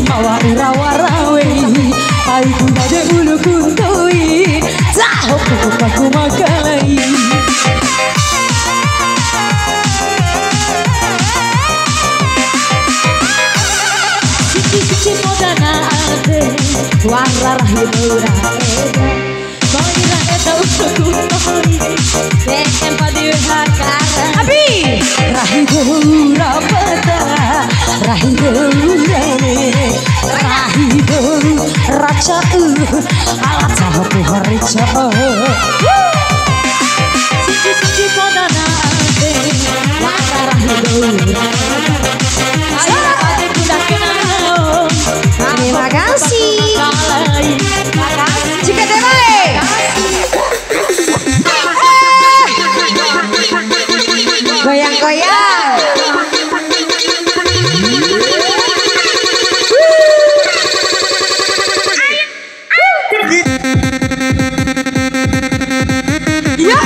Mawa ura-warawe ai kunade ulu kuntui tahu aku makalai cici modana ate wararah hidura Moira eta usukutoi Deken padi hakara Abi Rahidura pada Rahidura Rahidu Raja Alat sahabu harica Cici podana ate wararah hidura Terima kasih. Jika terbaik. Goyang-goyang. Ya.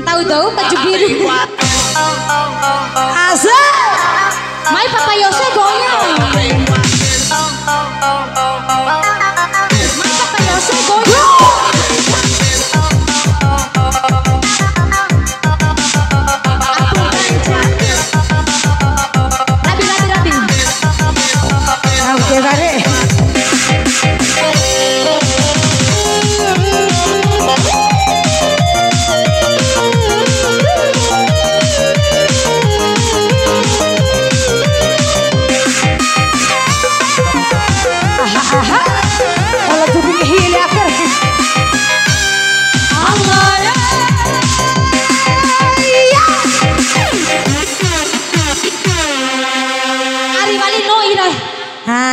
Tahu-tahu baju biru. Asa. Mai Papa Yose goyang. Mai Papa Yose goyang. Rabi. Oke, Bare.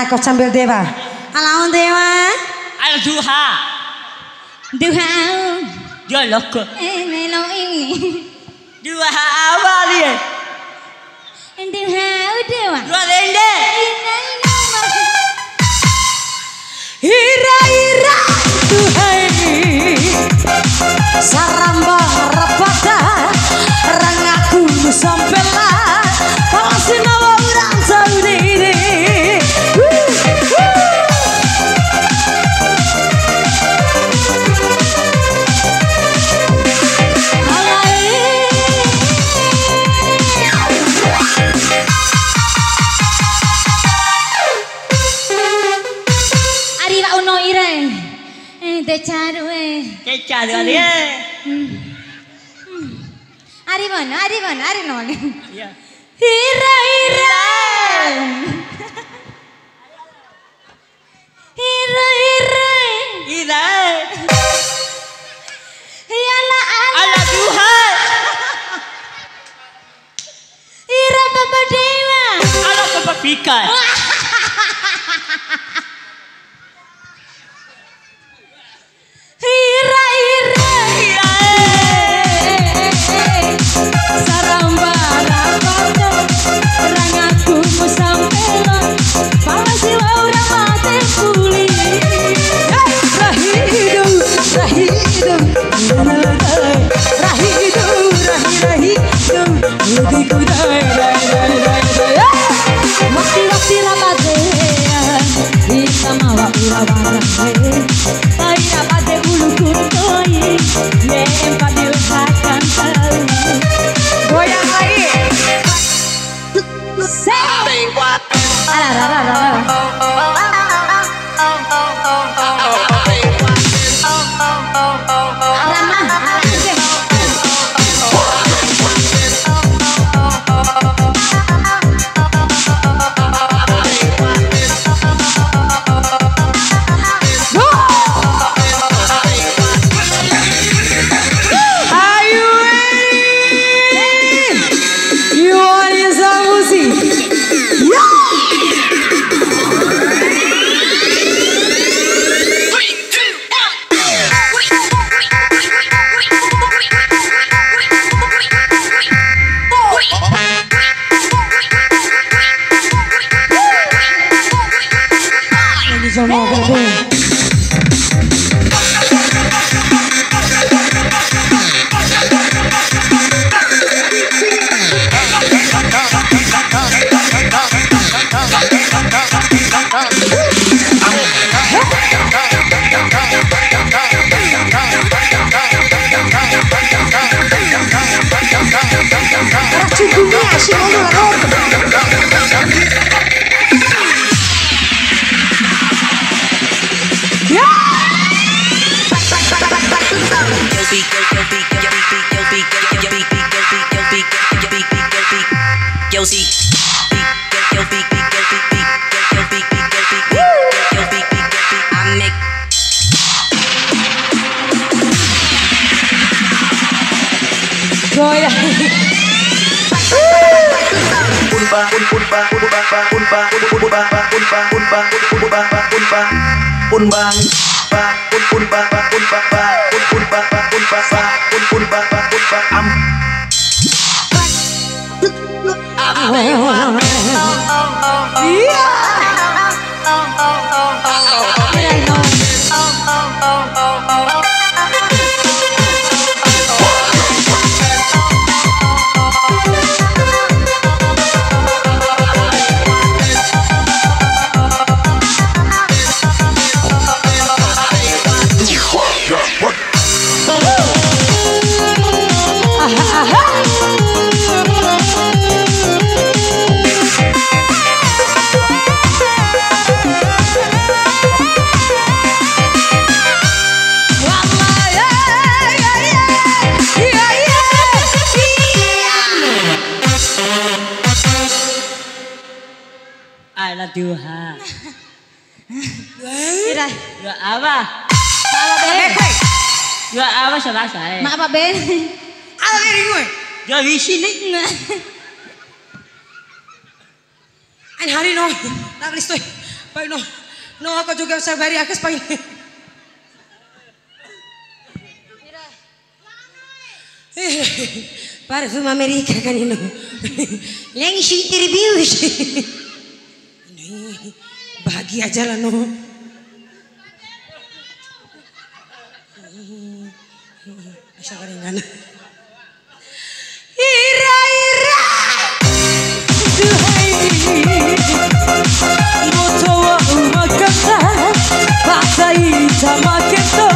Kau sambil dewa. Halo dewa. Halo duha. Duha. Dialog. Melo ini. Duha apa dia? Duha dewa. Dua lende. Ira-ira duhai. Saramba rapaka. Rangaku sampai lah. Kalau sinawa urang saudiri. Caru dia. Ari non. Iya. Ira. Yalah ala duha. Ira Bapak Dewa. Ala Bapak Pikan. Paira pada bulu kuntoi empat diusahakan tahu goyang lagi Duha. Ira. Dua apa? Apa Ben? Dua apa salah saya? Mak apa Ben? Apa dari gue? Dua visi nih. Ein hari no, nak beli stoy. Baik no, no aku juga sabari aku sepanjang. Parfum Amerika kan ini. Lagi shoot review. Bahagia aja lah no. Asal karingan. Ira ira. Duhai. Motowa umakata. Patai tamaketo.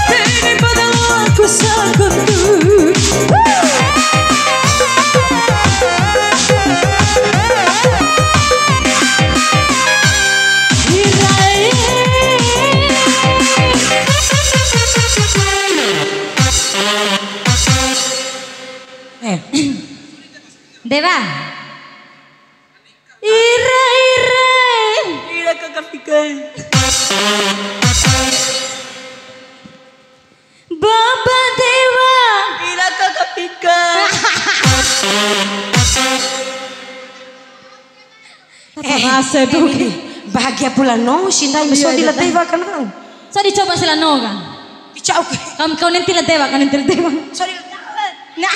Bini padang aku sakutu. Dewa. Ira ira. Ira kakak pikir. Baba Dewa. Ira kakak pikir. Rasa tuh bahagia pula no, Sinda ini so dilatih kan kan. So dicoba sila noga. Dicau. Kau nanti Dewa, kau nanti Dewa. Sorry. Nah.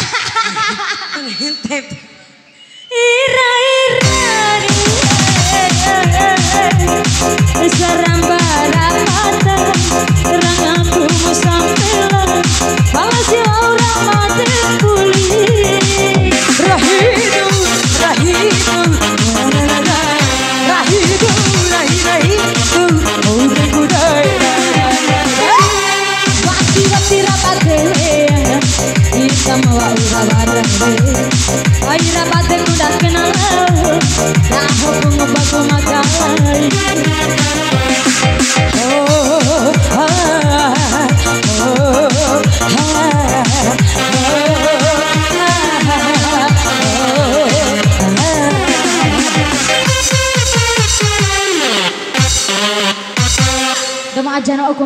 Hentep. Ira ira. Saramba rapata, rangaku musampelan. Balasi orang mati pulih. Rahidu, rahidu, rahidu, rahidu, rahidu, udah budaya. pate kuda kenal dah hubung baku makai Dama aja na ako